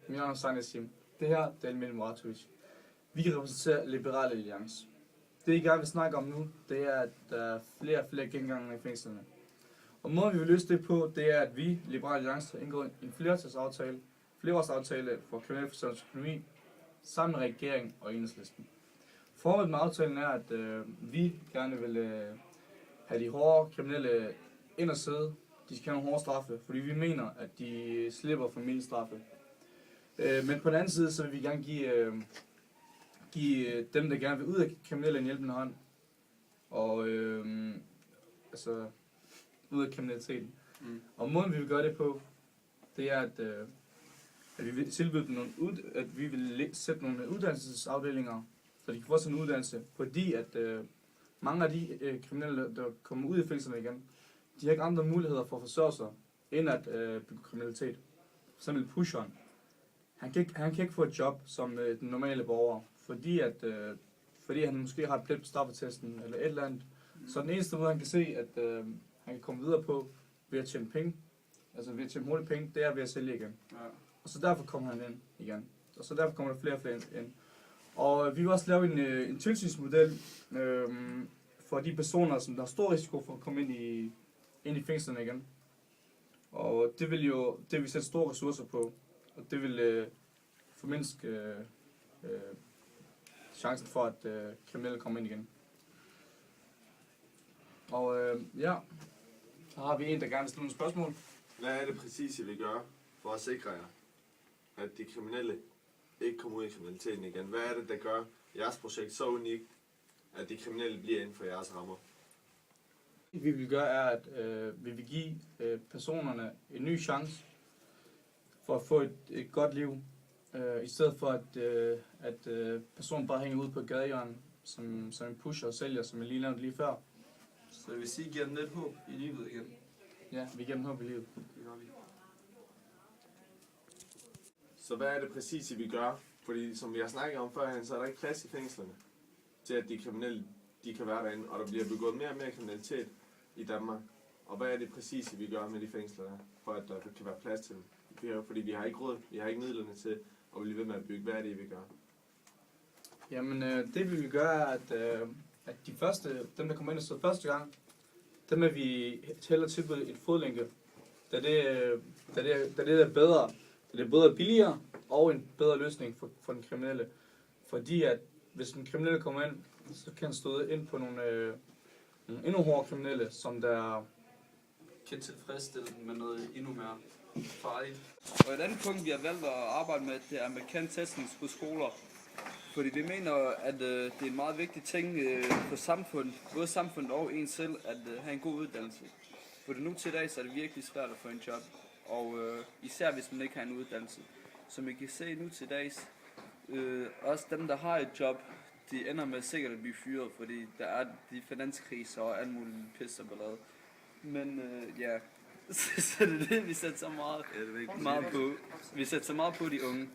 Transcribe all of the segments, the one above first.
Mit navn er Sanne Sim. Det her det er Elmine Moratovic. Vi repræsenterer Liberale Alliance. Det I gerne vil snakke om nu, det er, at der er flere og flere gengange i fængslerne. Og måden vi vil løse det på, det er, at vi, Liberale Alliance, har indgået en flereårsaftale for kriminalforsorgens økonomi, sammen med regeringen og Enhedslisten. Formålet med aftalen er, at vi gerne vil have de hårde kriminelle ind og sidde. De skal have nogle hårde straffe, fordi vi mener, at de slipper for milde straffe. Men på den anden side, så vil vi gerne give dem, der gerne vil ud af kriminelle, en hjælpende hånd. Og ud af kriminaliteten. Og måden vi vil gøre det på, det er, at vi vil tilbyde dem at vi vil sætte nogle uddannelsesafdelinger, så de kan få sådan en uddannelse, fordi at mange af de kriminelle, der kommer ud i fængslerne igen, de har ikke andre muligheder for at forsørge sig, end at begå kriminalitet. For eksempel pusheren. Han kan ikke få et job som den normale borger, fordi han måske har et plet på straffetesten eller et eller andet. Så den eneste måde, han kan se, at han kan komme videre på ved at tjene penge, altså ved at tjene hurtige penge, det er ved at sælge igen. Ja. Og så derfor kommer han ind igen. Og så derfor kommer der flere og flere ind. Og vi vil også lave en tilsynsmodel for de personer, som der har stor risiko for at komme ind i fængslerne igen. Og det vil vi sætte store ressourcer på. Og det vil formindske chancen for, at kriminelle kommer ind igen. Og så har vi en, der gerne vil stille nogle spørgsmål. Hvad er det præcis, I vil gøre for at sikre jer, at de kriminelle ikke kommer ud i kriminaliteten igen? Hvad er det, der gør jeres projekt så unikt, at de kriminelle bliver inden for jeres rammer? Det vi vil gøre er, at vi vil give personerne en ny chance for at få et godt liv, i stedet for at personen bare hænger ud på gadehjørnet som en pusher og sælger, som jeg lige nævnte lige før. Så det vil sige, giver dem lidt håb i livet igen? Ja, vi giver dem håb i livet. Det gør vi. Så hvad er det præcis, I vil gøre? Fordi som vi har snakket om førhen, så er der ikke plads i fængslerne til, at de kriminelle de kan være derinde, og der bliver begået mere og mere kriminalitet i Danmark. Og hvad er det præcis, I vil gøre med de fængsler der, for at der kan være plads til dem? Fordi vi har ikke råd, vi har ikke midlerne til at blive ved med at bygge. Hvad er det, I vil gøre? Jamen, det vi vil gøre er, at dem der kommer ind og sidder første gang, dem vil vi hellere tilbyde et fodlænke, da det er bedre. Det er både billigere og en bedre løsning for den kriminelle. Fordi at hvis den kriminelle kommer ind, så kan han stå ind på nogle endnu hårdere kriminelle, som der Kan tilfredsstille dem med noget endnu mere farligt. Og et andet punkt, vi har valgt at arbejde med, det er med kan-testning på skoler. Fordi vi mener, at det er en meget vigtig ting for samfundet, både samfundet og en selv, at have en god uddannelse. For nu til dag, så er det virkelig svært at få en job. Og især hvis man ikke har en uddannelse. Som I kan se nu til dags, også dem, der har et job, de ender med sikkert at blive fyret, fordi der er de finanskriser og alt muligt pis og ballade. Men så det er det, vi sætter så meget på. Vi sætter så meget på de unge.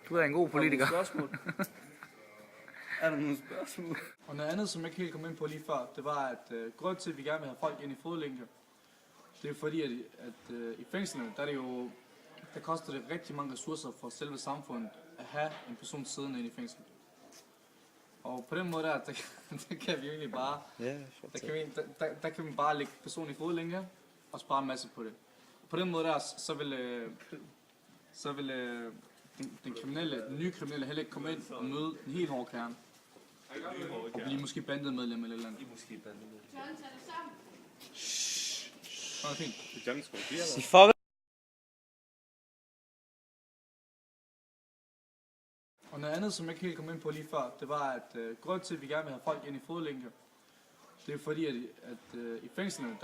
Du er en god politiker. Er der nogle spørgsmål? Og noget andet, som jeg ikke helt kom ind på lige før, det var, at grund til, at vi gerne vil have folk ind i fodlænke, det er fordi, at i fængslerne, der koster det rigtig mange ressourcer for selve samfundet at have en person siddende inde i fængslet. Og på den måde der kan vi egentlig bare, der kan vi bare lægge personen i fodlænke og spare en masse på det. Og på den måde der, så vil den nye kriminelle heller ikke komme ind og møde en helt hård kerne. Og blive måske bandemedlem eller andet. John, tag det sammen. Fint. Og noget andet, som jeg ikke helt kom ind på lige før, det var, at grund til, at vi gerne vil have folk ind i fodlænke, det er fordi, at i fængslerne,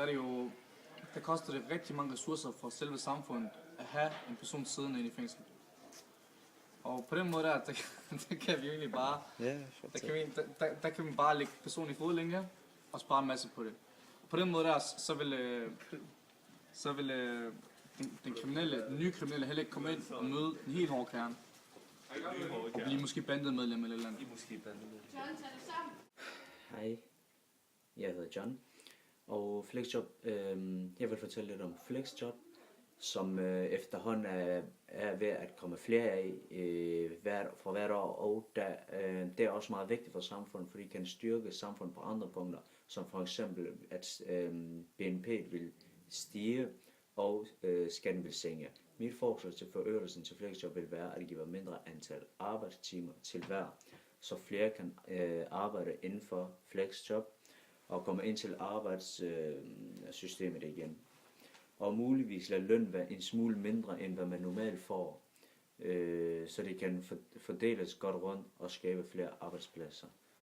der koster det rigtig mange ressourcer for selve samfundet at have en person siddende inde i fængslet. Og på den måde der kan vi egentlig bare, der kan vi bare lægge personen i fodlænke og spare en masse på det. Og på den måde der, så vil den nye kriminelle heller ikke komme ind og møde en helt hård kerne. Og blive måske bandemedlem eller andet. John, tag det sammen. Hej, jeg hedder John, og Flexjob, jeg vil fortælle lidt om Flexjob, som efterhånden er ved at komme flere af for hvert år, og det er også meget vigtigt for samfundet, fordi det kan styrke samfundet på andre punkter, som for eksempel at BNP vil stige, og skatten vil sænke. Mit forslag til forøgelsen til flexjob vil være at give mindre antal arbejdstimer til hver, så flere kan arbejde inden for flexjob og komme ind til arbejdssystemet igen. Og muligvis lade løn være en smule mindre, end hvad man normalt får, så det kan fordeles godt rundt og skabe flere arbejdspladser.